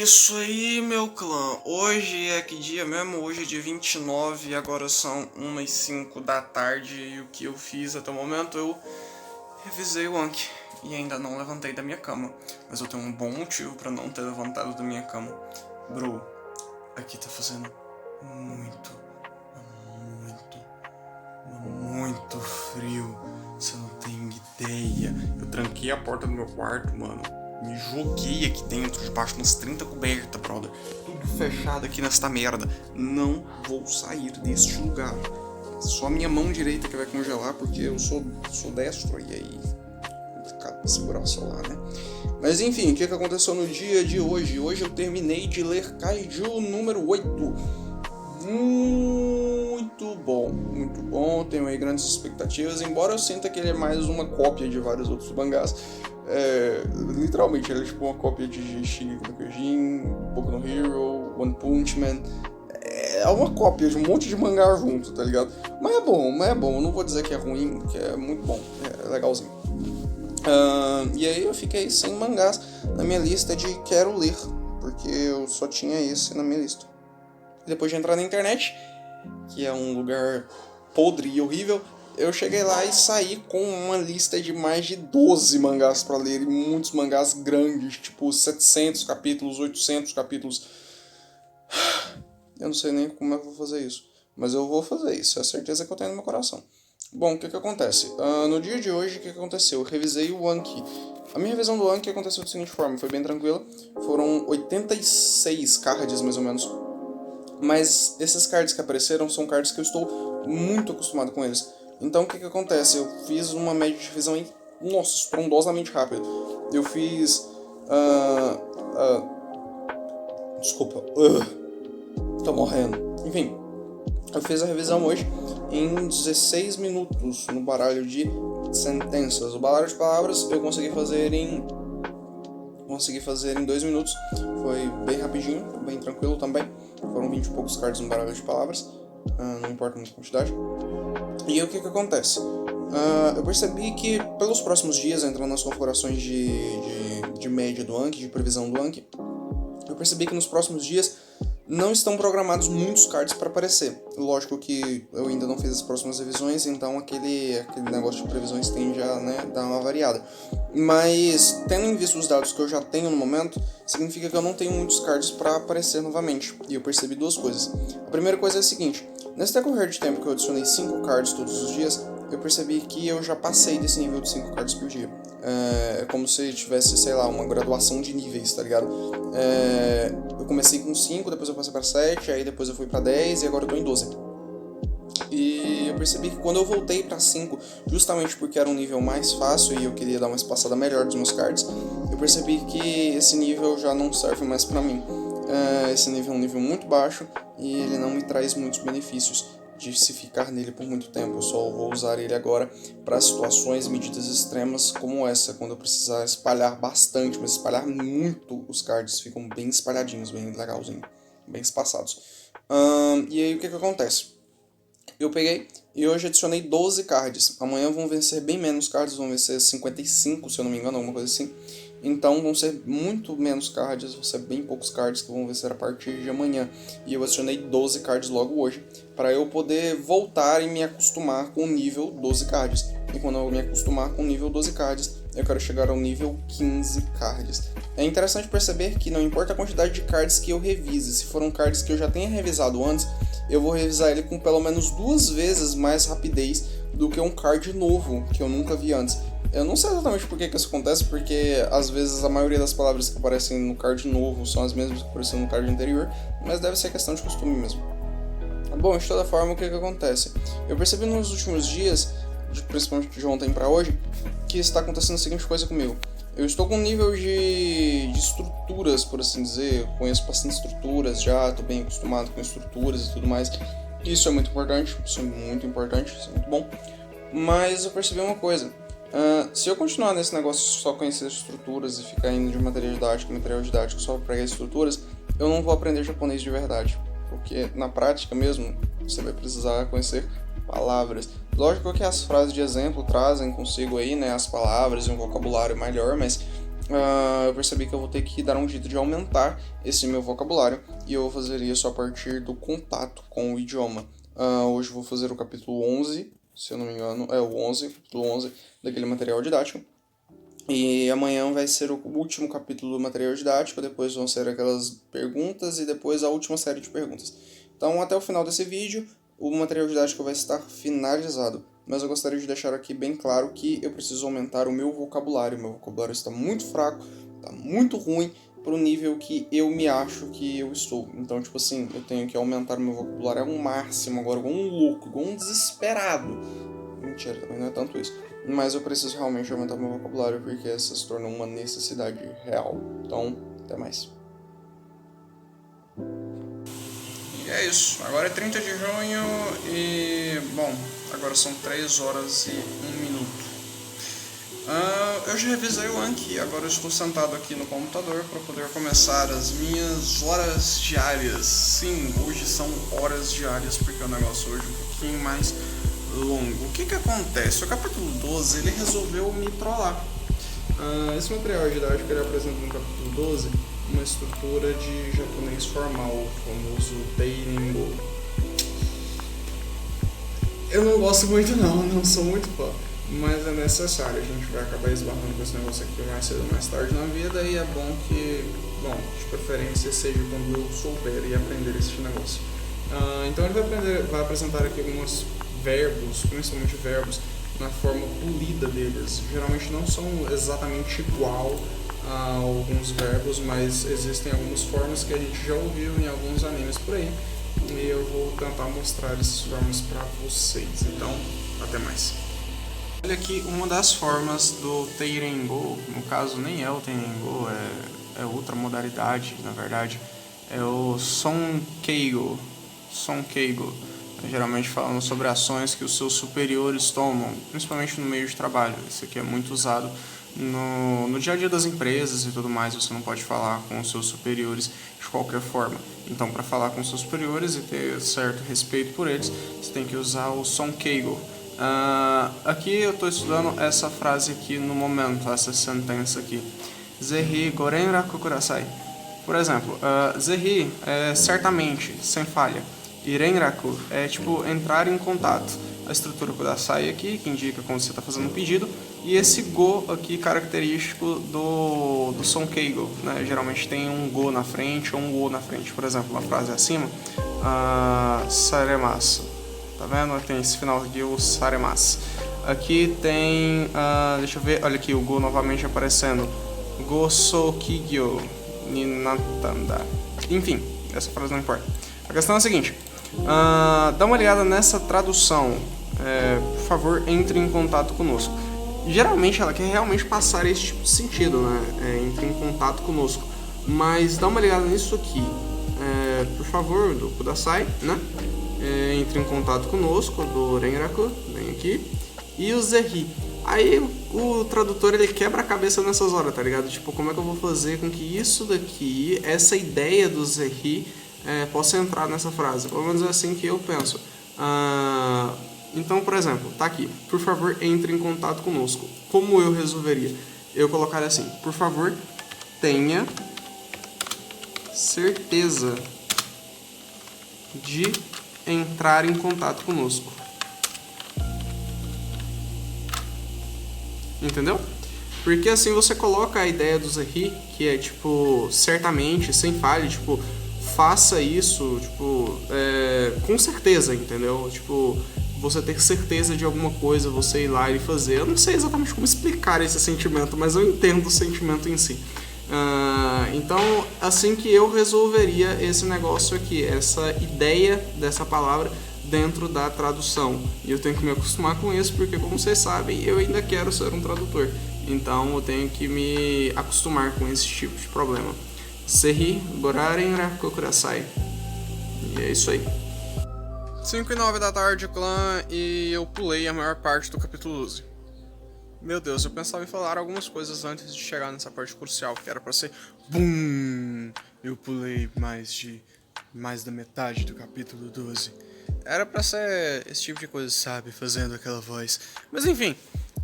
isso aí, meu clã. Hoje é que dia mesmo? Hoje é dia 29 e agora são 1h05 da tarde. E o que eu fiz até o momento? Eu revisei o Anki e ainda não levantei da minha cama. Mas eu tenho um bom motivo pra não ter levantado da minha cama. Bro, aqui tá fazendo muito frio. Você não tem ideia. Eu tranquei a porta do meu quarto, mano. Me joguei aqui dentro, debaixo umas 30 cobertas, brother. Tudo fechado aqui nesta merda. Não vou sair deste lugar. Só a minha mão direita que vai congelar, porque eu sou destro e aí é complicado pra segurar o celular, né? Mas enfim, o que aconteceu no dia de hoje? Hoje eu terminei de ler Kaiju número 8. Muito bom, tenho aí grandes expectativas, embora eu sinta que ele é mais uma cópia de vários outros mangás. Literalmente, ele é tipo uma cópia de Shingeki no Kyojin, Boku no Hero, One Punch Man. É uma cópia de um monte de mangá junto, tá ligado? Mas é bom, eu não vou dizer que é ruim, que é muito bom, é legalzinho. E aí eu fiquei sem mangás na minha lista de quero ler, porque eu só tinha esse na minha lista. Depois de entrar na internet, que é um lugar podre e horrível, eu cheguei lá e saí com uma lista de mais de 12 mangás pra ler, e muitos mangás grandes, tipo 700 capítulos, 800 capítulos. Eu não sei nem como é que eu vou fazer isso, mas eu vou fazer isso, é a certeza que eu tenho no meu coração. Bom, o que acontece? No dia de hoje, o que aconteceu? Eu revisei o Anki. A minha revisão do Anki aconteceu da seguinte forma, foi bem tranquila. Foram 86 cards, mais ou menos. Mas esses cards que apareceram são cards que eu estou muito acostumado com eles. Então o que acontece? Eu fiz uma média de revisão aí, nossa, estrondosamente rápido. Eu fiz... Desculpa. Tô morrendo. Enfim, eu fiz a revisão hoje em 16 minutos no baralho de sentenças. O baralho de palavras eu consegui fazer em 2 minutos. Foi bem rapidinho, bem tranquilo também. Foram 20 e poucos cards no baralho de palavras. Não importa muito a quantidade. E aí o que acontece? Eu percebi que pelos próximos dias, entrando nas configurações de média do Anki, de previsão do Anki, eu percebi que nos próximos dias não estão programados muitos cards para aparecer. Lógico que eu ainda não fiz as próximas revisões, então aquele negócio de previsões tende a dar uma variada. Mas, tendo em vista os dados que eu já tenho no momento, significa que eu não tenho muitos cards para aparecer novamente. E eu percebi duas coisas. A primeira coisa é a seguinte: nesse decorrer de tempo que eu adicionei 5 cards todos os dias, eu percebi que eu já passei desse nível de 5 cards por dia. É como se tivesse, sei lá, uma graduação de níveis, tá ligado? Eu comecei com 5, depois eu passei pra 7, aí depois eu fui pra 10 e agora eu tô em 12. E eu percebi que quando eu voltei pra 5, justamente porque era um nível mais fácil e eu queria dar uma espaçada melhor dos meus cards, eu percebi que esse nível já não serve mais pra mim. Esse nível é um nível muito baixo e ele não me traz muitos benefícios de se ficar nele por muito tempo. Eu só vou usar ele agora para situações e medidas extremas como essa, quando eu precisar espalhar bastante, mas espalhar muito. Os cards ficam bem espalhadinhos, bem legalzinho, bem espaçados. E aí o que acontece? Eu peguei e hoje adicionei 12 cards. Amanhã vão vencer bem menos cards, vão vencer 55, se eu não me engano, alguma coisa assim. Então vão ser muito menos cards, vão ser bem poucos cards que vão vencer a partir de amanhã. E eu adicionei 12 cards logo hoje, para eu poder voltar e me acostumar com o nível 12 cards. E quando eu me acostumar com o nível 12 cards, eu quero chegar ao nível 15 cards. É interessante perceber que não importa a quantidade de cards que eu revise, se foram cards que eu já tenha revisado antes, eu vou revisar ele com pelo menos 2 vezes mais rapidez do que um card novo, que eu nunca vi antes. Eu não sei exatamente por que isso acontece, porque às vezes a maioria das palavras que aparecem no card novo são as mesmas que apareceram no card anterior, mas deve ser questão de costume mesmo. Bom, de toda forma, o que acontece? Eu percebi nos últimos dias, principalmente de ontem pra hoje, que está acontecendo a seguinte coisa comigo. Eu estou com um nível de estruturas, por assim dizer. Eu conheço bastante estruturas já, estou bem acostumado com estruturas e tudo mais. Isso é muito importante, isso é muito bom. Mas eu percebi uma coisa. Se eu continuar nesse negócio de só conhecer estruturas e ficar indo de material didático só para estruturas, eu não vou aprender japonês de verdade. Porque na prática mesmo, você vai precisar conhecer palavras. Lógico que as frases de exemplo trazem consigo aí, né, as palavras e um vocabulário melhor, mas eu percebi que eu vou ter que dar um jeito de aumentar esse meu vocabulário, e eu vou fazer isso a partir do contato com o idioma. Hoje eu vou fazer o capítulo 11, se eu não me engano, é o 11, capítulo 11 daquele material didático. E amanhã vai ser o último capítulo do material didático, depois vão ser aquelas perguntas e depois a última série de perguntas. Então, até o final desse vídeo, o material didático vai estar finalizado. Mas eu gostaria de deixar aqui bem claro que eu preciso aumentar o meu vocabulário. Meu vocabulário está muito fraco, está muito ruim para o nível que eu me acho que eu estou. Então, tipo assim, eu tenho que aumentar o meu vocabulário ao máximo agora, igual um louco, igual um desesperado. Mentira, também não é tanto isso. Mas eu preciso realmente aumentar meu vocabulário porque essa se tornou uma necessidade real. Então, até mais. E é isso. Agora é 30 de junho e... bom, agora são 3 horas e 1 minuto. Eu já revisei o Anki, agora eu estou sentado aqui no computador para poder começar as minhas horas diárias. Sim, hoje são horas diárias porque o negócio hoje é um pouquinho mais longo. O que acontece? O capítulo 12 ele resolveu me trollar. Esse material didático ele apresenta no capítulo 12 uma estrutura de japonês formal, o famoso Teirengo. Eu não gosto muito não sou muito fã, mas é necessário, a gente vai acabar esbarrando com esse negócio aqui mais cedo ou mais tarde na vida, e é bom que, de preferência seja quando eu souber e aprender esse negócio. Então ele vai apresentar aqui alguns verbos, principalmente verbos, na forma polida deles. Geralmente não são exatamente igual a alguns verbos, mas existem algumas formas que a gente já ouviu em alguns animes por aí, e eu vou tentar mostrar essas formas para vocês. Então, até mais. Olha aqui uma das formas do Teirengo, no caso nem é o Teirengo, é outra modalidade, na verdade, é o Sonkeigo. Geralmente falando sobre ações que os seus superiores tomam, principalmente no meio de trabalho. Isso aqui é muito usado no dia a dia das empresas e tudo mais. Você não pode falar com os seus superiores de qualquer forma. Então, para falar com os seus superiores e ter certo respeito por eles, você tem que usar o Sonkeigo. Aqui eu estou estudando essa frase aqui no momento, essa sentença aqui. Zehi gorenraku kudasai. Por exemplo, zehi é certamente, sem falha. E renraku é tipo entrar em contato. A estrutura kudasai aqui, que indica quando você está fazendo um pedido, e esse go aqui característico do Sonkeigo, né? Geralmente tem um go na frente ou um go na frente. Por exemplo, uma frase acima, saremasu. Tá vendo? Tem esse final aqui, o saremasu. Aqui tem, deixa eu ver, olha aqui o go novamente aparecendo. Go so kigyo ni natanda. Enfim, essa frase não importa. A questão é a seguinte. Dá uma olhada nessa tradução, por favor, entre em contato conosco. Geralmente ela quer realmente passar esse tipo de sentido, né? Entre em contato conosco. Mas dá uma olhada nisso aqui, por favor, do Kudasai, né? Entre em contato conosco, do Renraku, vem aqui, e o Zehi. Aí o tradutor ele quebra a cabeça nessas horas, tá ligado? Tipo, como é que eu vou fazer com que isso daqui, essa ideia do Zehi, possa entrar nessa frase? Pelo menos é assim que eu penso. Então, por exemplo, tá aqui. Por favor, entre em contato conosco. Como eu resolveria? Eu colocaria assim. Por favor, tenha certeza de entrar em contato conosco. Entendeu? Porque assim você coloca a ideia do Zehi, que é tipo, certamente, sem falha, tipo, faça isso, tipo, com certeza, entendeu? Tipo, você ter certeza de alguma coisa, você ir lá e fazer. Eu não sei exatamente como explicar esse sentimento, mas eu entendo o sentimento em si. Então, assim que eu resolveria esse negócio aqui, essa ideia dessa palavra dentro da tradução. E eu tenho que me acostumar com isso, porque como vocês sabem, eu ainda quero ser um tradutor. Então eu tenho que me acostumar com esse tipo de problema. Zehi gorenraku kudasai. E é isso aí. 5:09 da tarde, clã, e eu pulei a maior parte do capítulo 12. Meu Deus, eu pensava em falar algumas coisas antes de chegar nessa parte crucial, que era pra ser BUM! Eu pulei mais da metade do capítulo 12. Era pra ser esse tipo de coisa, sabe? Fazendo aquela voz. Mas enfim,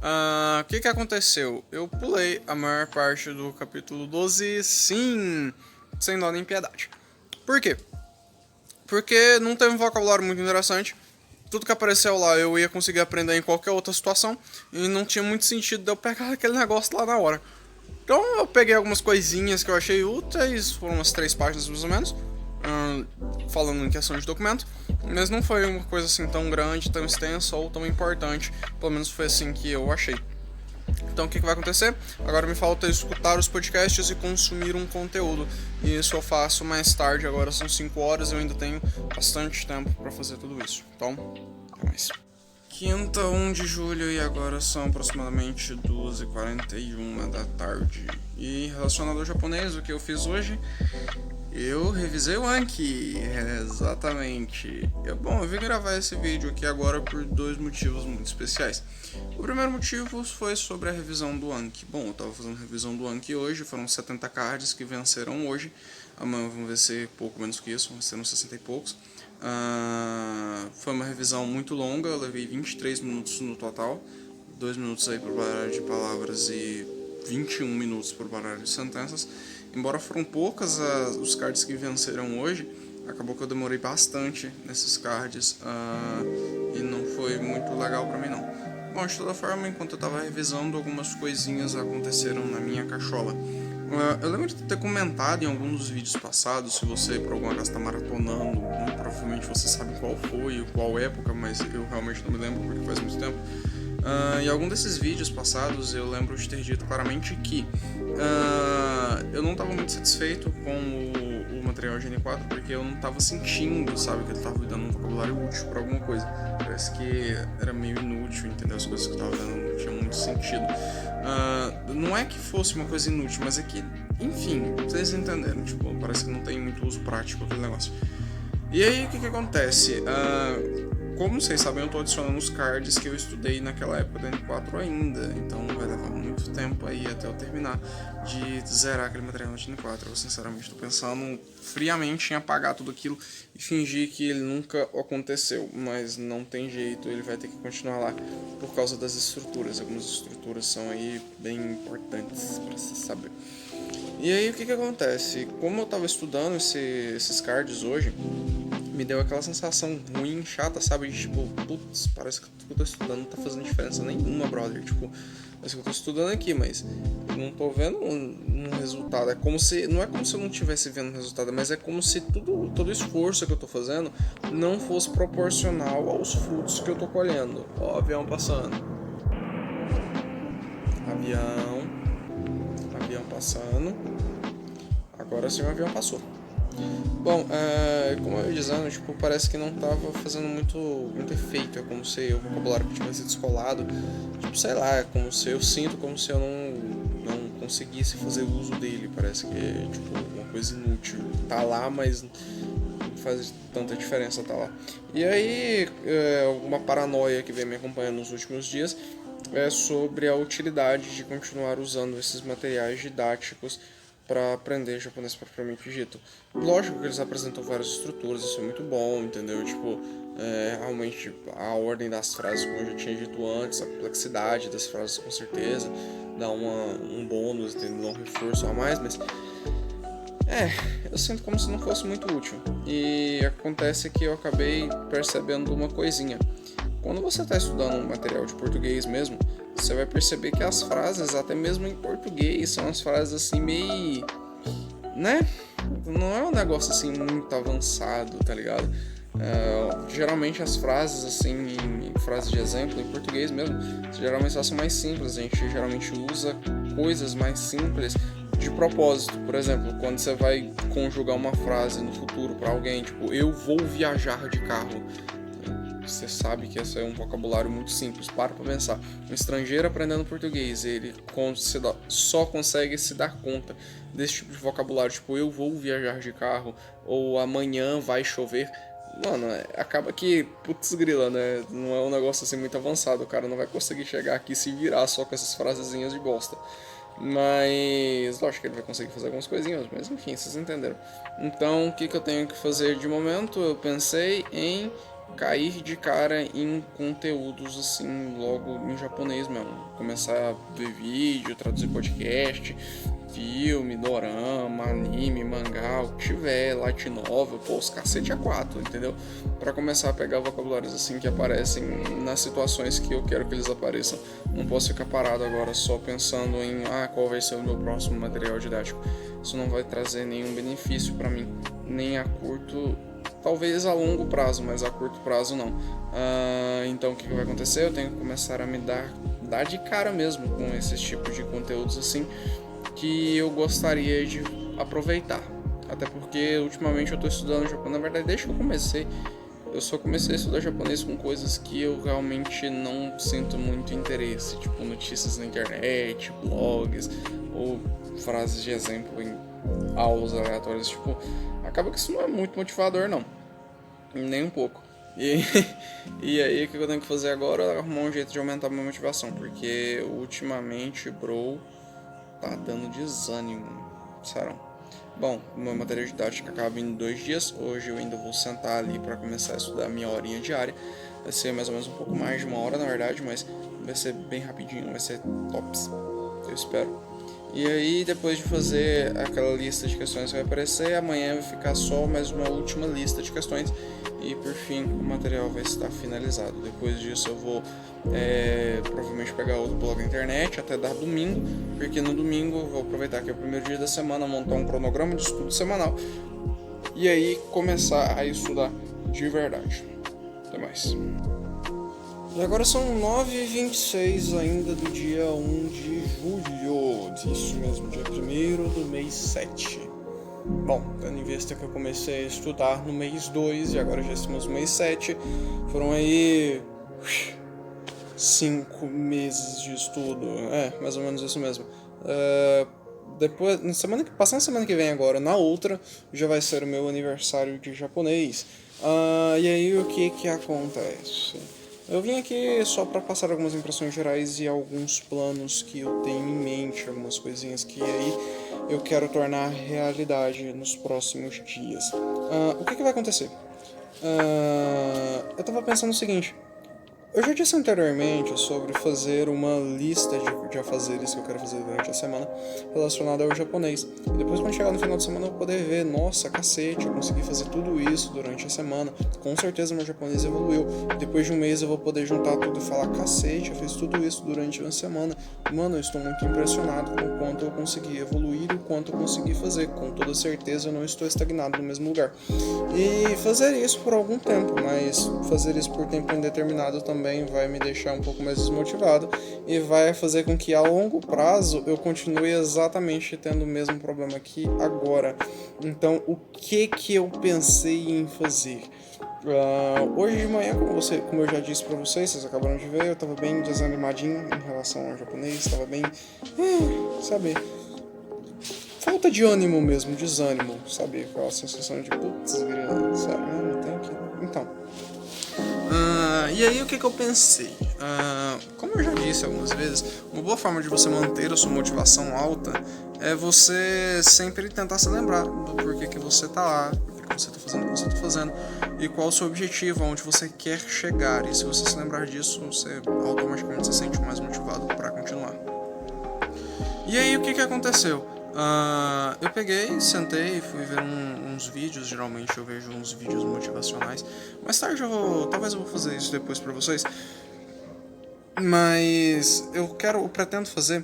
O que aconteceu? Eu pulei a maior parte do capítulo 12, sim, sem dó nem piedade. Por quê? Porque não teve um vocabulário muito interessante. Tudo que apareceu lá eu ia conseguir aprender em qualquer outra situação. E não tinha muito sentido de eu pegar aquele negócio lá na hora. Então eu peguei algumas coisinhas que eu achei úteis. Foram umas 3 páginas mais ou menos. Falando em questão de documento. Mas não foi uma coisa assim tão grande, tão extensa ou tão importante. Pelo menos foi assim que eu achei. Então o que vai acontecer? Agora me falta escutar os podcasts e consumir um conteúdo. E isso eu faço mais tarde, agora são 5 horas e eu ainda tenho bastante tempo para fazer tudo isso. Então, até mais. Quinta, 1 de julho e agora são aproximadamente 2h41 da tarde. E relacionado ao japonês, o que eu fiz hoje? Eu revisei o Anki, exatamente. Eu vim gravar esse vídeo aqui agora por 2 motivos muito especiais. O primeiro motivo foi sobre a revisão do Anki. Bom, eu tava fazendo revisão do Anki hoje, foram 70 cards que venceram hoje. Amanhã vão vencer pouco menos que isso, vão ser uns 60 e poucos. Foi uma revisão muito longa, eu levei 23 minutos no total. 2 minutos aí pro baralho de palavras e 21 minutos pro baralho de sentenças. Embora foram poucas os cards que venceram hoje, acabou que eu demorei bastante nesses cards e não foi muito legal pra mim não. Bom, de toda forma, enquanto eu tava revisando, algumas coisinhas aconteceram na minha cachola. Eu lembro de ter comentado em alguns dos vídeos passados, se você por algum acaso tá maratonando, provavelmente você sabe qual foi e qual época, mas eu realmente não me lembro porque faz muito tempo. Em algum desses vídeos passados eu lembro de ter dito claramente que eu não estava muito satisfeito com o material GN4 porque eu não estava sentindo, sabe, que ele estava me dando um vocabulário útil para alguma coisa. Parece que era meio inútil, entendeu? As coisas que eu estava vendo não tinham muito sentido. Não é que fosse uma coisa inútil, mas é que, enfim, vocês entenderam, tipo, parece que não tem muito uso prático aquele negócio. E aí, o que acontece? Como vocês sabem, eu estou adicionando os cards que eu estudei naquela época da N4 ainda, então vai levar muito tempo aí até eu terminar de zerar aquele material na N4. Eu sinceramente estou pensando friamente em apagar tudo aquilo e fingir que ele nunca aconteceu, mas não tem jeito, ele vai ter que continuar lá por causa das estruturas. Algumas estruturas são aí bem importantes para se saber. E aí o que acontece? Como eu estava estudando esses cards hoje, me deu aquela sensação ruim, chata, sabe? De tipo, putz, parece que tudo que eu tô estudando não tá fazendo diferença nenhuma, brother. Tipo, parece que eu tô estudando aqui, mas eu não tô vendo um resultado. É como se, não é como se eu não estivesse vendo um resultado, mas é como se todo o esforço que eu tô fazendo não fosse proporcional aos frutos que eu tô colhendo. Ó, avião passando. Avião passando. Agora sim o avião passou. Bom, como eu ia dizendo, tipo, parece que não tava fazendo muito efeito. É como se o vocabulário tivesse descolado. Tipo, sei lá, é como se eu sinto como se eu não conseguisse fazer uso dele. Parece que é tipo uma coisa inútil. Tá lá, mas não faz tanta diferença tá lá. E aí, uma paranoia que vem me acompanhando nos últimos dias é sobre a utilidade de continuar usando esses materiais didáticos para aprender japonês propriamente dito. Lógico que eles apresentam várias estruturas, isso é muito bom, entendeu? Tipo, realmente a ordem das frases, como eu já tinha dito antes, a complexidade das frases com certeza dá um bônus, entendeu? Um reforço a mais, mas eu sinto como se não fosse muito útil. E acontece que eu acabei percebendo uma coisinha. Quando você está estudando um material de português mesmo, você vai perceber que as frases, até mesmo em português, são as frases assim meio, né? Não é um negócio assim muito avançado, tá ligado? Geralmente as frases assim, em frases de exemplo, em português mesmo, geralmente elas são mais simples. A gente geralmente usa coisas mais simples de propósito. Por exemplo, quando você vai conjugar uma frase no futuro para alguém, tipo, eu vou viajar de carro. Você sabe que esse é um vocabulário muito simples. Para pra pensar. Um estrangeiro aprendendo português, ele só consegue se dar conta desse tipo de vocabulário. Tipo, eu vou viajar de carro, ou amanhã vai chover. Mano, acaba que, putz grila, né? Não é um negócio assim muito avançado. O cara não vai conseguir chegar aqui e se virar só com essas frasezinhas de bosta. Mas, lógico que ele vai conseguir fazer algumas coisinhas, mas enfim, vocês entenderam. Então, o que eu tenho que fazer de momento? Eu pensei em cair de cara em conteúdos assim, logo em japonês mesmo. Começar a ver vídeo, traduzir podcast, filme, dorama, anime, mangá, o que tiver, light novel, pô, os cacete a quatro, entendeu? Pra começar a pegar vocabulários assim que aparecem nas situações que eu quero que eles apareçam. Não posso ficar parado agora só pensando em qual vai ser o meu próximo material didático. Isso não vai trazer nenhum benefício pra mim, nem a curto, talvez a longo prazo, mas a curto prazo não. Então o que vai acontecer? Eu tenho que começar a me dar de cara mesmo com esses tipos de conteúdos assim, que eu gostaria de aproveitar. Até porque ultimamente eu estou estudando japonês. Na verdade, desde que eu só comecei a estudar japonês com coisas que eu realmente não sinto muito interesse, tipo notícias na internet, blogs ou frases de exemplo em aulas aleatórias. Tipo, acaba que isso não é muito motivador não, nem um pouco. E aí o que eu tenho que fazer agora é arrumar um jeito de aumentar a minha motivação, porque ultimamente, bro, tá dando desânimo, sério. Bom, o meu material didático acaba em 2 dias. Hoje eu ainda vou sentar ali para começar a estudar a minha horinha diária. Vai ser mais ou menos um pouco mais de 1 hora, na verdade, mas vai ser bem rapidinho, vai ser tops, eu espero. E aí, depois de fazer aquela lista de questões que vai aparecer, amanhã vai ficar só mais uma última lista de questões e, por fim, o material vai estar finalizado. Depois disso, eu vou provavelmente pegar outro blog na internet até dar domingo, porque no domingo eu vou aproveitar que é o primeiro dia da semana, montar um cronograma de estudo semanal e aí começar a estudar de verdade. Até mais. E agora são 9h26 ainda do dia 1 de julho, isso mesmo, dia 1º do mês 7. Bom, tendo em vista que eu comecei a estudar no mês 2 e agora já estamos no mês 7, foram aí 5 meses de estudo, mais ou menos isso mesmo. Depois, passando a semana que vem agora, na outra, já vai ser o meu aniversário de japonês. E aí o que acontece? Eu vim aqui só para passar algumas impressões gerais e alguns planos que eu tenho em mente, algumas coisinhas que aí eu quero tornar realidade nos próximos dias. O que vai acontecer? Eu tava pensando o seguinte. Eu já disse anteriormente sobre fazer uma lista de afazeres que eu quero fazer durante a semana relacionada ao japonês. E depois, quando chegar no final de semana, eu vou poder ver, nossa, cacete, eu consegui fazer tudo isso durante a semana. Com certeza meu japonês evoluiu. E depois de um mês eu vou poder juntar tudo e falar, cacete, eu fiz tudo isso durante uma semana. Mano, eu estou muito impressionado com o quanto eu consegui evoluir e o quanto eu consegui fazer. Com toda certeza eu não estou estagnado no mesmo lugar. E fazer isso por algum tempo, mas fazer isso por tempo indeterminado também vai me deixar um pouco mais desmotivado e vai fazer com que a longo prazo eu continue exatamente tendo o mesmo problema que agora. Então, o que eu pensei em fazer? Hoje de manhã, como eu já disse pra vocês acabaram de ver, eu tava bem desanimadinho em relação ao japonês, tava bem, sabe, falta de ânimo mesmo, desânimo, sabe, aquela sensação de putz, sério, não tem que... Então, e aí o que eu pensei? Como eu já disse algumas vezes, uma boa forma de você manter a sua motivação alta é você sempre tentar se lembrar do porquê que você tá lá, porquê que você tá fazendo o que você tá fazendo e qual o seu objetivo, aonde você quer chegar. E se você se lembrar disso, você automaticamente se sente mais motivado para continuar. E aí o que aconteceu? Eu peguei, sentei, fui ver uns vídeos. Geralmente eu vejo uns vídeos motivacionais. Mais tarde talvez eu vou fazer isso depois pra vocês. Mas eu pretendo fazer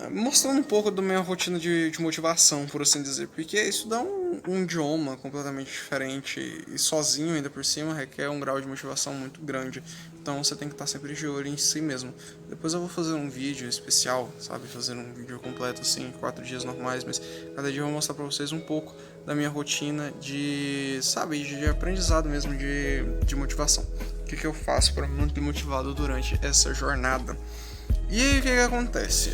mostrando um pouco da minha rotina de motivação, por assim dizer, porque estudar um idioma completamente diferente e sozinho ainda por cima requer um grau de motivação muito grande, então você tem que estar sempre de olho em si mesmo. Depois eu vou fazer um vídeo especial, sabe, fazer um vídeo completo assim, 4 dias normais, mas cada dia eu vou mostrar pra vocês um pouco da minha rotina de aprendizado mesmo, de motivação. O que eu faço para me manter motivado durante essa jornada. E aí o que acontece?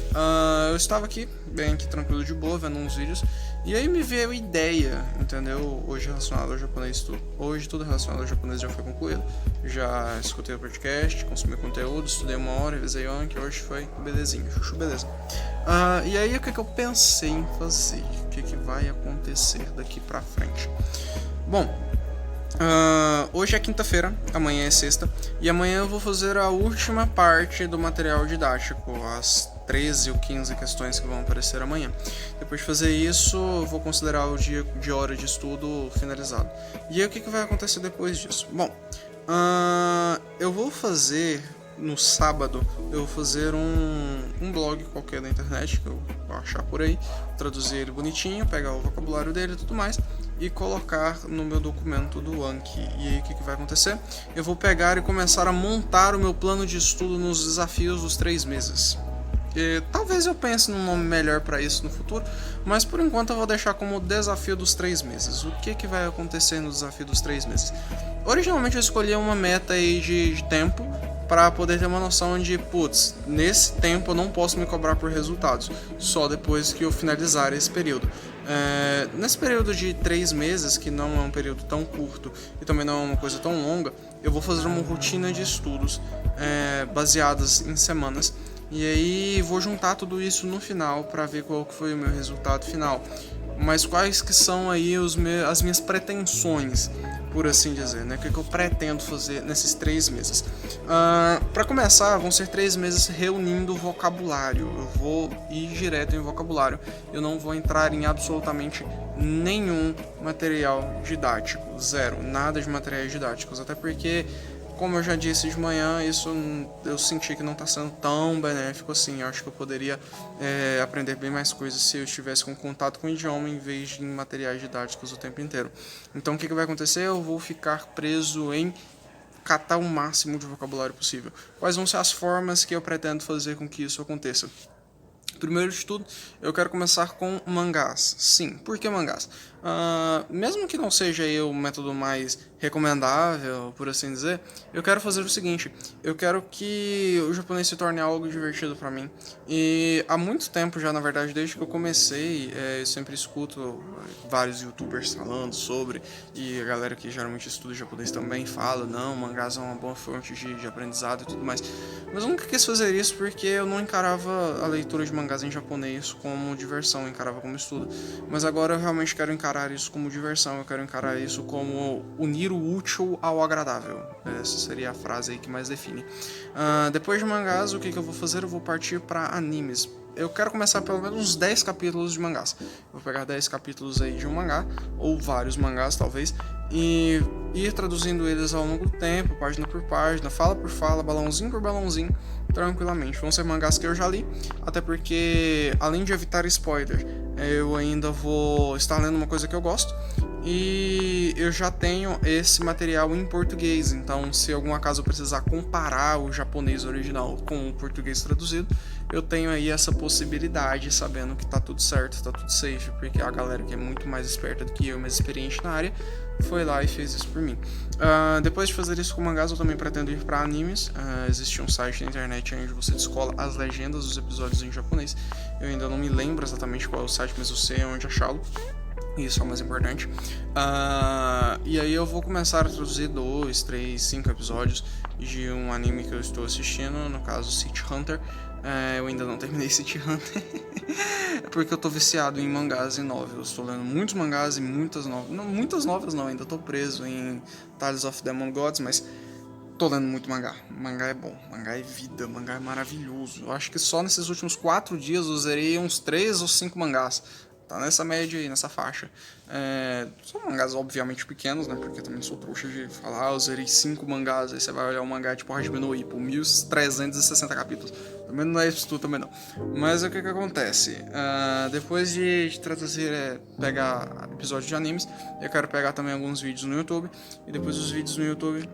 Eu estava aqui, bem aqui tranquilo de boa, vendo uns vídeos, e aí me veio a ideia, entendeu? Hoje relacionado ao japonês, hoje tudo relacionado ao japonês já foi concluído. Já escutei o podcast, consumi conteúdo, estudei 1 hora, revisei Anki, hoje foi belezinha, chuchu beleza. E aí o que eu pensei em fazer? O que vai acontecer daqui pra frente? Bom, Hoje é quinta-feira, amanhã é sexta, e amanhã eu vou fazer a última parte do material didático, as 13 ou 15 questões que vão aparecer amanhã. Depois de fazer isso, eu vou considerar o dia de hora de estudo finalizado. E aí o que vai acontecer depois disso? Bom, eu vou fazer no sábado, eu vou fazer um blog qualquer da internet que eu vou achar por aí, traduzir ele bonitinho, pegar o vocabulário dele e tudo mais, e colocar no meu documento do Anki. E aí o que vai acontecer? Eu vou pegar e começar a montar o meu plano de estudo nos desafios dos 3 meses. E talvez eu pense num nome melhor para isso no futuro, mas por enquanto eu vou deixar como desafio dos 3 meses. O que vai acontecer no desafio dos 3 meses? Originalmente eu escolhi uma meta aí de tempo, para poder ter uma noção de, putz, nesse tempo eu não posso me cobrar por resultados, só depois que eu finalizar esse período. Nesse período de 3 meses, que não é um período tão curto e também não é uma coisa tão longa, eu vou fazer uma rotina de estudos baseadas em semanas, e aí vou juntar tudo isso no final para ver qual que foi o meu resultado final. Mas quais que são aí as minhas pretensões, por assim dizer, né? O que eu pretendo fazer nesses 3 meses? Para começar, vão ser 3 meses reunindo vocabulário. Eu vou ir direto em vocabulário. Eu não vou entrar em absolutamente nenhum material didático. Zero. Nada de materiais didáticos. Até porque, como eu já disse de manhã, isso eu senti que não está sendo tão benéfico assim. Eu acho que eu poderia aprender bem mais coisas se eu estivesse com contato com o idioma em vez de em materiais didáticos o tempo inteiro. Então o que vai acontecer? Eu vou ficar preso em catar o máximo de vocabulário possível. Quais vão ser as formas que eu pretendo fazer com que isso aconteça? Primeiro de tudo, eu quero começar com mangás. Sim, por que mangás? Mesmo que não seja aí o método mais recomendável, por assim dizer, eu quero fazer o seguinte: eu quero que o japonês se torne algo divertido para mim. E há muito tempo já, na verdade, desde que eu comecei, eu sempre escuto vários youtubers falando sobre, e a galera que geralmente estuda japonês também fala, não, mangás é uma boa fonte de aprendizado e tudo mais. Mas eu nunca quis fazer isso porque eu não encarava a leitura de mangás em japonês como diversão, eu encarava como estudo. Mas agora eu realmente quero encarar isso como diversão, eu quero encarar isso como unir o útil ao agradável. Essa seria a frase aí que mais define. Depois de mangás, o que eu vou fazer? Eu vou partir para animes. Eu quero começar pelo menos uns 10 capítulos de mangás. Vou pegar 10 capítulos aí de um mangá, ou vários mangás talvez, e ir traduzindo eles ao longo do tempo, página por página, fala por fala, balãozinho por balãozinho, tranquilamente. Vão ser mangás que eu já li, até porque, além de evitar spoiler, eu ainda vou estar lendo uma coisa que eu gosto, e eu já tenho esse material em português, então se algum acaso eu precisar comparar o japonês original com o português traduzido, eu tenho aí essa possibilidade, sabendo que tá tudo certo, tá tudo safe, porque a galera que é muito mais esperta do que eu, mais experiente na área, foi lá e fez isso por mim. Depois de fazer isso com mangás, eu também pretendo ir para animes. Existe um site na internet onde você descola as legendas dos episódios em japonês. Eu ainda não me lembro exatamente qual é o site, mas eu sei onde achá-lo. Isso é o mais importante. E aí eu vou começar a traduzir 2, 3, 5 episódios de um anime que eu estou assistindo, no caso City Hunter. Eu ainda não terminei City Hunter porque eu tô viciado em mangás e novels. Estou lendo muitos mangás e muitas novelas. Não, muitas novelas não, ainda tô preso em Tales of Demon Gods, mas tô lendo muito mangá. Mangá é bom, mangá é vida, mangá é maravilhoso. Eu acho que só nesses últimos 4 dias eu zerei uns 3 ou 5 mangás. Tá nessa média aí, nessa faixa. São mangás obviamente pequenos, né? Porque eu também sou trouxa de falar, eu zerei 5 mangás, aí você vai olhar um mangá tipo Hajime no Ippo, 1360 capítulos. Também não é isso tudo, também não. Mas o que acontece? Depois de traduzir, pegar episódios de animes, eu quero pegar também alguns vídeos no YouTube, e depois dos vídeos no YouTube,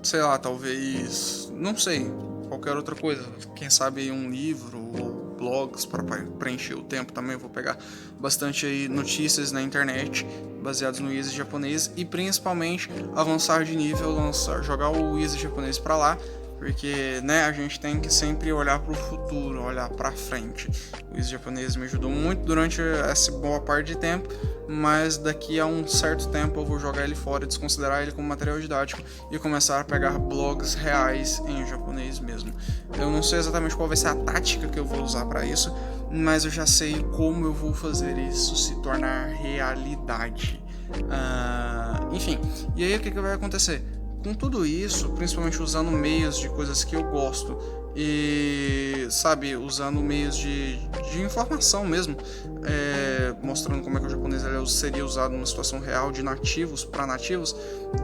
sei lá, talvez, não sei, qualquer outra coisa. Quem sabe um livro ou blogs para preencher o tempo também. Eu vou pegar bastante aí notícias na internet baseados no Easy japonês e principalmente avançar de nível, jogar o Easy japonês para lá, porque, né, a gente tem que sempre olhar para o futuro, olhar para frente. O Easy japonês me ajudou muito durante essa boa parte de tempo, mas daqui a um certo tempo eu vou jogar ele fora, desconsiderar ele como material didático e começar a pegar blogs reais em japonês mesmo. Eu não sei exatamente qual vai ser a tática que eu vou usar para isso, mas eu já sei como eu vou fazer isso se tornar realidade. Enfim, e aí o que vai acontecer? Com tudo isso, principalmente usando meios de coisas que eu gosto e, sabe, usando meios de informação mesmo, mostrando como é que o japonês seria usado numa situação real de nativos para nativos,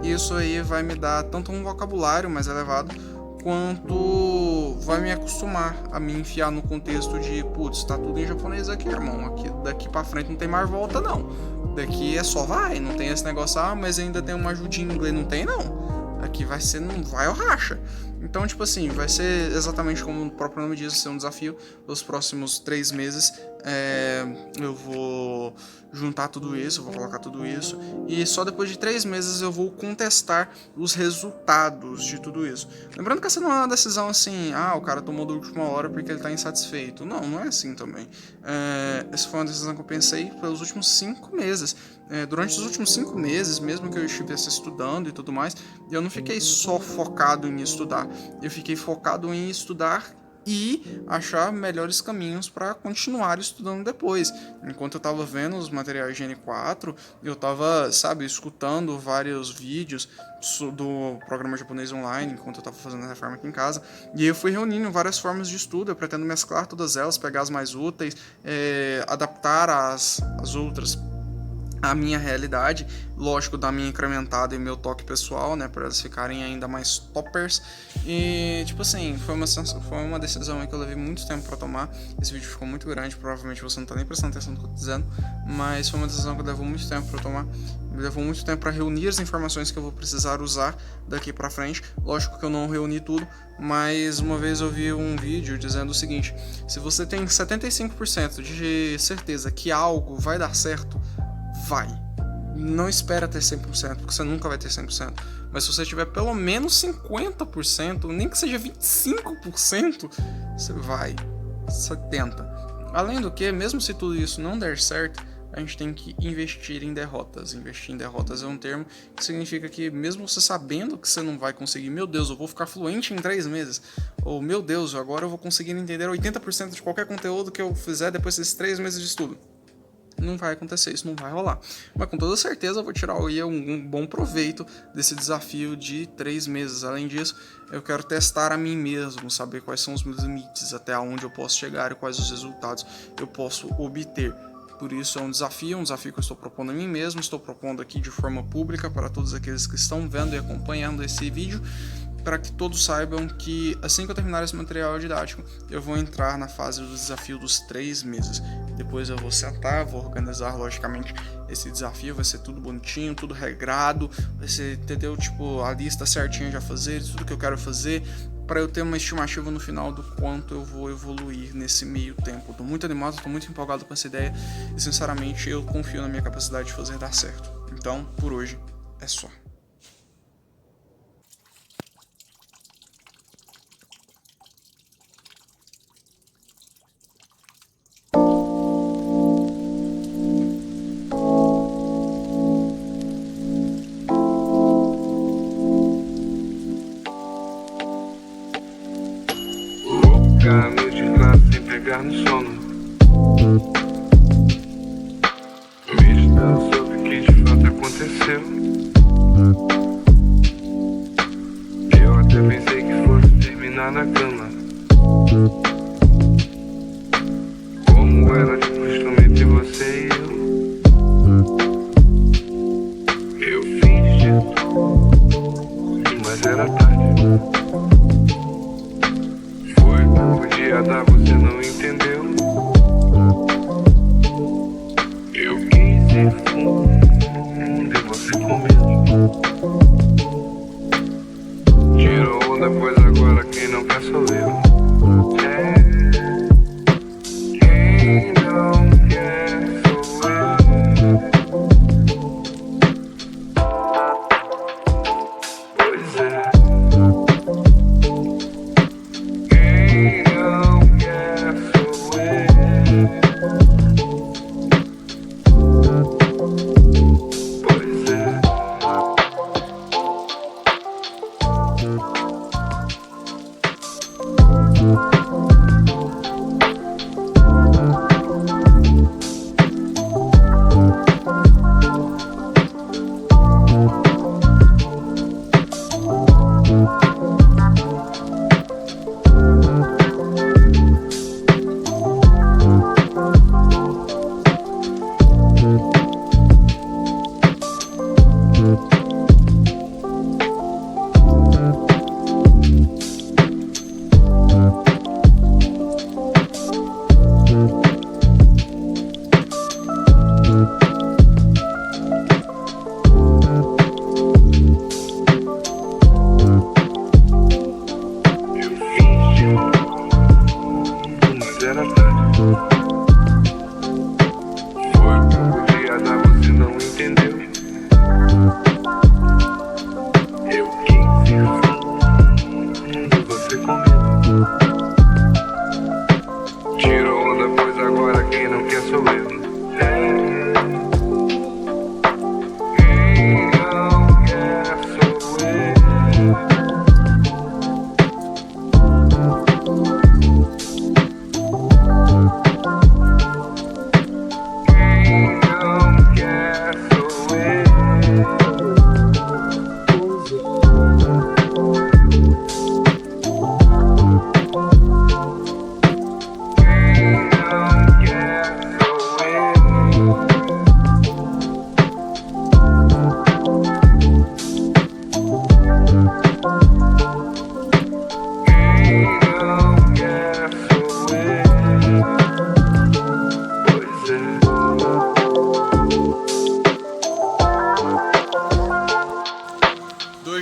isso aí vai me dar tanto um vocabulário mais elevado, quanto vai me acostumar a me enfiar no contexto de, putz, tá tudo em japonês aqui, irmão, aqui, daqui pra frente não tem mais volta não, daqui é só vai, não tem esse negócio, mas ainda tem uma ajudinha em inglês, não tem não. Aqui vai ser, não vai ou racha. Então, tipo assim, vai ser exatamente como o próprio nome diz, ser um desafio. Nos próximos 3 meses eu vou juntar tudo isso, eu vou colocar tudo isso. E só depois de 3 meses eu vou contestar os resultados de tudo isso. Lembrando que essa não é uma decisão assim, o cara tomou da última hora porque ele tá insatisfeito. Não, não é assim também. Essa foi uma decisão que eu pensei pelos últimos 5 meses. Durante os últimos 5 meses, mesmo que eu estivesse estudando e tudo mais, eu não fiquei só focado em estudar. Eu fiquei focado em estudar e achar melhores caminhos para continuar estudando depois. Enquanto eu estava vendo os materiais de N4, eu estava, escutando vários vídeos do programa japonês online, enquanto eu estava fazendo a reforma aqui em casa, e eu fui reunindo várias formas de estudo, eu pretendo mesclar todas elas, pegar as mais úteis, adaptar as outras a minha realidade, lógico, dar minha incrementada e meu toque pessoal, né, para elas ficarem ainda mais toppers. E tipo assim, foi uma decisão aí que eu levei muito tempo para tomar. Esse vídeo ficou muito grande, provavelmente você não tá nem prestando atenção no que eu tô dizendo, mas foi uma decisão que levou muito tempo para tomar. Me levou muito tempo para reunir as informações que eu vou precisar usar daqui para frente. Lógico que eu não reuni tudo, mas uma vez eu vi um vídeo dizendo o seguinte: se você tem 75% de certeza que algo vai dar certo, vai. Não espera ter 100%, porque você nunca vai ter 100%. Mas se você tiver pelo menos 50%, nem que seja 25%, você vai. Você tenta. Além do que, mesmo se tudo isso não der certo, a gente tem que investir em derrotas. Investir em derrotas é um termo que significa que mesmo você sabendo que você não vai conseguir, meu Deus, eu vou ficar fluente em 3 meses, ou meu Deus, agora eu vou conseguir entender 80% de qualquer conteúdo que eu fizer depois desses 3 meses de estudo. Não vai acontecer, isso não vai rolar. Mas com toda certeza eu vou tirar um bom proveito desse desafio de 3 meses. Além disso, eu quero testar a mim mesmo, saber quais são os meus limites, até onde eu posso chegar e quais os resultados eu posso obter. Por isso é um desafio que eu estou propondo a mim mesmo, estou propondo aqui de forma pública para todos aqueles que estão vendo e acompanhando esse vídeo, para que todos saibam que assim que eu terminar esse material didático, eu vou entrar na fase do desafio dos 3 meses. Depois eu vou sentar, vou organizar logicamente esse desafio, vai ser tudo bonitinho, tudo regrado, vai ser, entendeu? Tipo, a lista certinha de afazeres, tudo que eu quero fazer, para eu ter uma estimativa no final do quanto eu vou evoluir nesse meio tempo. Estou muito animado, estou muito empolgado com essa ideia e sinceramente eu confio na minha capacidade de fazer dar certo. Então, por hoje, é só. A noite lá sem pegar no sono. Meditando sobre o que de fato aconteceu. Eu até pensei que fosse terminar na cama, como era de costume entre você e eu. Eu fiz de tudo, mas era tarde. Podia dar, você não entendeu. Eu quis ir fundo e você com medo. Tirou onda, pois agora quem não quer sou eu. Quem não quer sou eu. Pois é.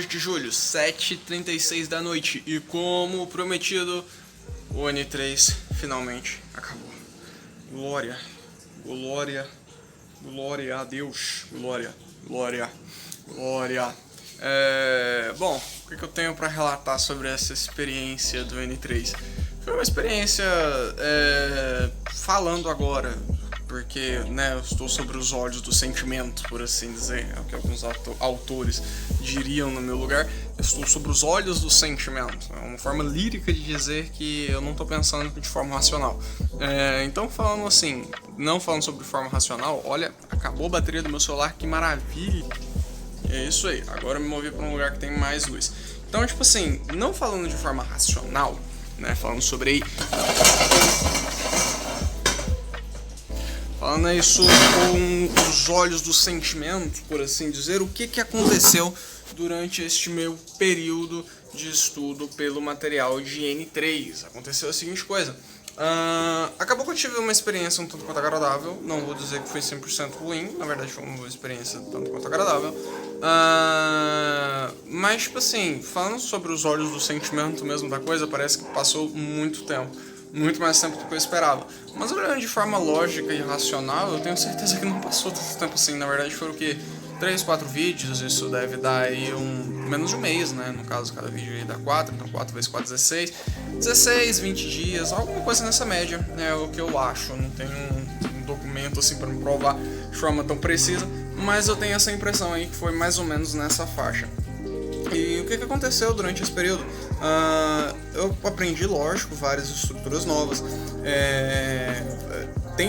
De julho, 7h36 da noite, e como prometido, o N3 finalmente acabou. Glória, glória, glória a Deus, glória, glória, glória. Bom, o que eu tenho para relatar sobre essa experiência do N3? Foi uma experiência, falando agora, porque, né, eu estou sobre os olhos do sentimento, por assim dizer, é o que alguns autores diriam no meu lugar. Eu estou sobre os olhos do sentimento, é uma forma lírica de dizer que eu não estou pensando de forma racional. Então, falando assim, não falando sobre forma racional, olha, acabou a bateria do meu celular, que maravilha! É isso aí, agora eu me movi para um lugar que tem mais luz. Então, tipo assim, não falando de forma racional, né, falando sobre aí... Falando isso com os olhos do sentimento, por assim dizer, o que aconteceu durante este meu período de estudo pelo material de N3. Aconteceu a seguinte coisa. Acabou que eu tive uma experiência um tanto quanto agradável. Não vou dizer que foi 100% ruim, na verdade foi uma experiência tanto quanto agradável. Mas, tipo assim, falando sobre os olhos do sentimento mesmo da coisa, parece que passou muito tempo. Muito mais tempo do que eu esperava. Mas olhando de forma lógica e racional, eu tenho certeza que não passou tanto tempo assim. Na verdade foram o quê? 3, 4 vídeos, isso deve dar aí menos de um mês, né? No caso, cada vídeo aí dá 4, então 4 vezes 4, 16. 16, 20 dias, alguma coisa nessa média, é o que eu acho. Eu não tenho um documento assim para me provar de forma tão precisa, mas eu tenho essa impressão aí que foi mais ou menos nessa faixa. E o que aconteceu durante esse período? Eu aprendi, lógico, várias estruturas novas.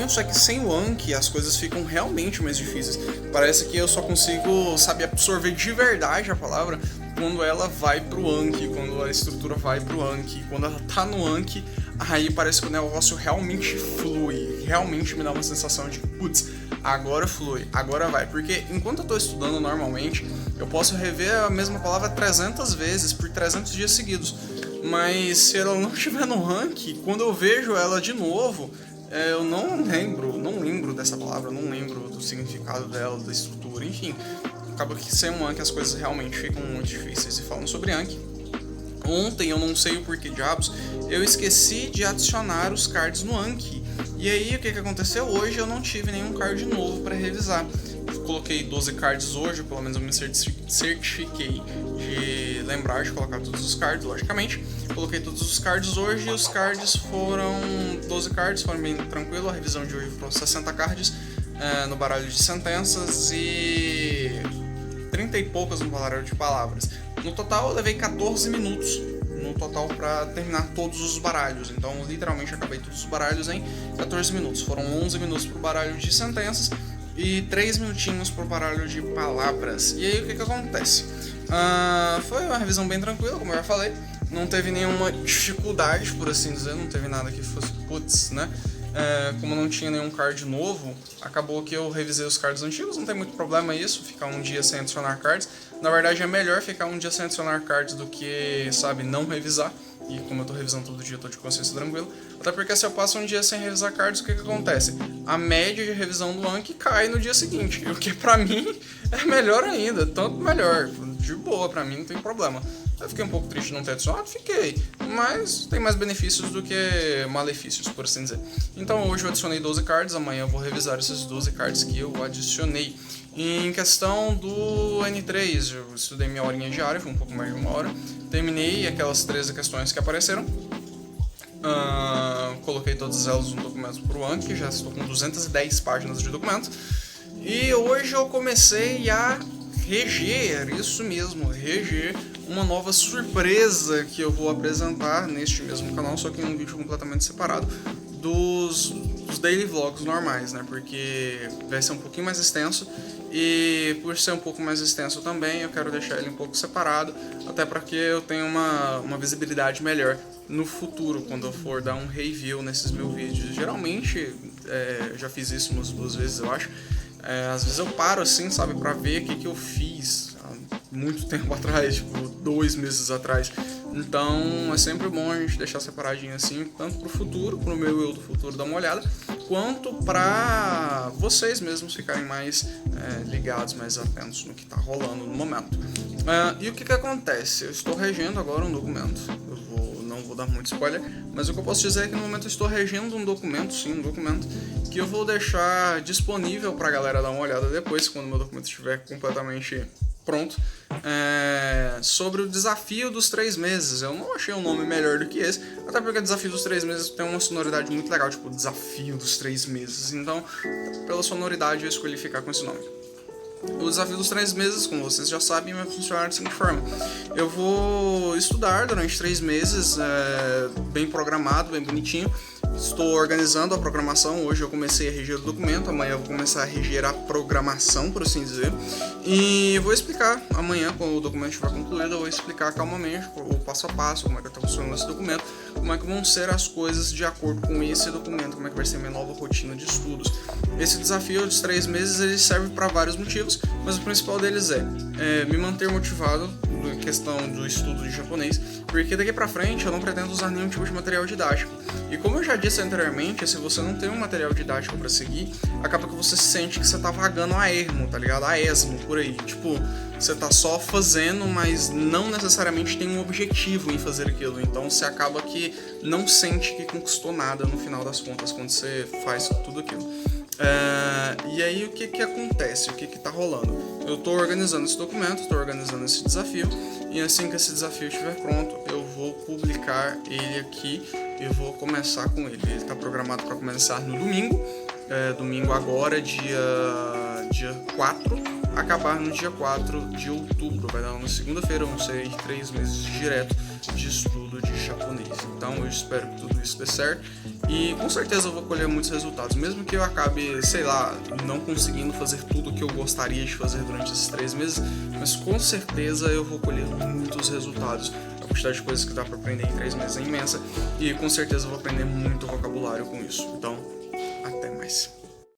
Só que sem o Anki as coisas ficam realmente mais difíceis. Parece que eu só consigo, absorver de verdade a palavra quando ela vai pro Anki, quando a estrutura vai pro Anki. Quando ela tá no Anki, aí parece que o negócio realmente flui. Realmente me dá uma sensação de, putz, agora flui, agora vai. Porque enquanto eu tô estudando normalmente, eu posso rever a mesma palavra 300 vezes por 300 dias seguidos. Mas se ela não estiver no rank, quando eu vejo ela de novo, eu não lembro dessa palavra, não lembro do significado dela, da estrutura, enfim. Acaba que sem um Anki as coisas realmente ficam muito difíceis. E falando sobre Anki, ontem, eu não sei o porquê diabos, eu esqueci de adicionar os cards no Anki. E aí, o que aconteceu? Hoje eu não tive nenhum card novo para revisar. Eu coloquei 12 cards hoje, pelo menos eu me certifiquei de lembrar de colocar todos os cards, logicamente. Coloquei todos os cards hoje e os cards foram 12 cards, foram bem tranquilo. A revisão de hoje foram 60 cards no baralho de sentenças e 30 e poucas no baralho de palavras. No total eu levei 14 minutos no total para terminar todos os baralhos. Então literalmente acabei todos os baralhos em 14 minutos. Foram 11 minutos pro baralho de sentenças e 3 minutinhos pro baralho de palavras. E aí o que acontece? Foi uma revisão bem tranquila, como eu já falei. Não teve nenhuma dificuldade, por assim dizer, não teve nada que fosse putz, né? Como não tinha nenhum card novo, acabou que eu revisei os cards antigos, não tem muito problema isso, ficar um dia sem adicionar cards. Na verdade é melhor ficar um dia sem adicionar cards do que, sabe, não revisar. E como eu tô revisando todo dia, eu tô de consciência tranquila. Até porque se eu passo um dia sem revisar cards, o que acontece? A média de revisão do Anki cai no dia seguinte, o que pra mim é melhor ainda, tanto melhor, de boa, pra mim não tem problema. Eu fiquei um pouco triste de não ter adicionado, fiquei, mas tem mais benefícios do que malefícios, por assim dizer. Então hoje eu adicionei 12 cards, amanhã eu vou revisar esses 12 cards que eu adicionei. Em questão do N3, eu estudei minha horinha diária, foi um pouco mais de 1 hora. Terminei aquelas 13 questões que apareceram. Coloquei todas elas no documento pro Anki, já estou com 210 páginas de documento. E hoje eu comecei a reger, isso mesmo, reger uma nova surpresa que eu vou apresentar neste mesmo canal, só que em um vídeo completamente separado dos daily vlogs normais, né? Porque vai ser um pouquinho mais extenso e por ser um pouco mais extenso também eu quero deixar ele um pouco separado, até para que eu tenha uma visibilidade melhor no futuro, quando eu for dar um review nesses meus vídeos. Geralmente, já fiz isso umas 2 vezes, eu acho. Às vezes eu paro assim, sabe, pra ver o que eu fiz há muito tempo atrás, tipo 2 meses atrás. Então é sempre bom a gente deixar separadinho assim, tanto pro futuro, pro meu eu do futuro dar uma olhada, quanto pra vocês mesmos ficarem mais ligados, mais atentos no que tá rolando no momento. E o que acontece? Eu estou regendo agora um documento. Não vou dar muito spoiler, mas o que eu posso dizer é que no momento eu estou regendo um documento, sim, um documento que eu vou deixar disponível pra galera dar uma olhada depois, quando o meu documento estiver completamente pronto, sobre o desafio dos 3 meses. Eu não achei um nome melhor do que esse, até porque o desafio dos 3 meses tem uma sonoridade muito legal, tipo desafio dos 3 meses, então pela sonoridade eu escolhi ficar com esse nome. O desafio dos 3 meses, como vocês já sabem, vai funcionar da seguinte forma: eu vou estudar durante 3 meses, bem programado, bem bonitinho. Estou organizando a programação. Hoje eu comecei a reger o documento, amanhã eu vou começar a reger a programação, por assim dizer. E vou explicar amanhã, quando o documento estiver concluído, eu vou explicar calmamente, o passo a passo, como é que está funcionando esse documento, como é que vão ser as coisas de acordo com esse documento, como é que vai ser a minha nova rotina de estudos. Esse desafio dos 3 meses ele serve para vários motivos, mas o principal deles é me manter motivado na questão do estudo de japonês, porque daqui pra frente eu não pretendo usar nenhum tipo de material didático. E como eu já disse anteriormente, se você não tem um material didático pra seguir, acaba que você sente que você tá vagando a ermo, tá ligado? A esmo, por aí. Tipo, você tá só fazendo, mas não necessariamente tem um objetivo em fazer aquilo. Então você acaba que não sente que conquistou nada no final das contas quando você faz tudo aquilo. E aí o que acontece? O que tá rolando? Eu tô organizando esse documento, tô organizando esse desafio, e assim que esse desafio estiver pronto, eu vou publicar ele aqui e vou começar com ele. Ele tá programado para começar no domingo, domingo agora, dia 4, acabar no dia 4 de outubro. Vai dar uma segunda-feira, vão ser 3 meses direto de estudo de japonês. Então eu espero que tudo isso dê certo e com certeza eu vou colher muitos resultados, mesmo que eu acabe, sei lá, não conseguindo fazer tudo o que eu gostaria de fazer durante esses 3 meses, mas com certeza eu vou colher muitos resultados. A quantidade de coisas que dá para aprender em 3 meses é imensa e com certeza eu vou aprender muito vocabulário com isso. Então, até mais.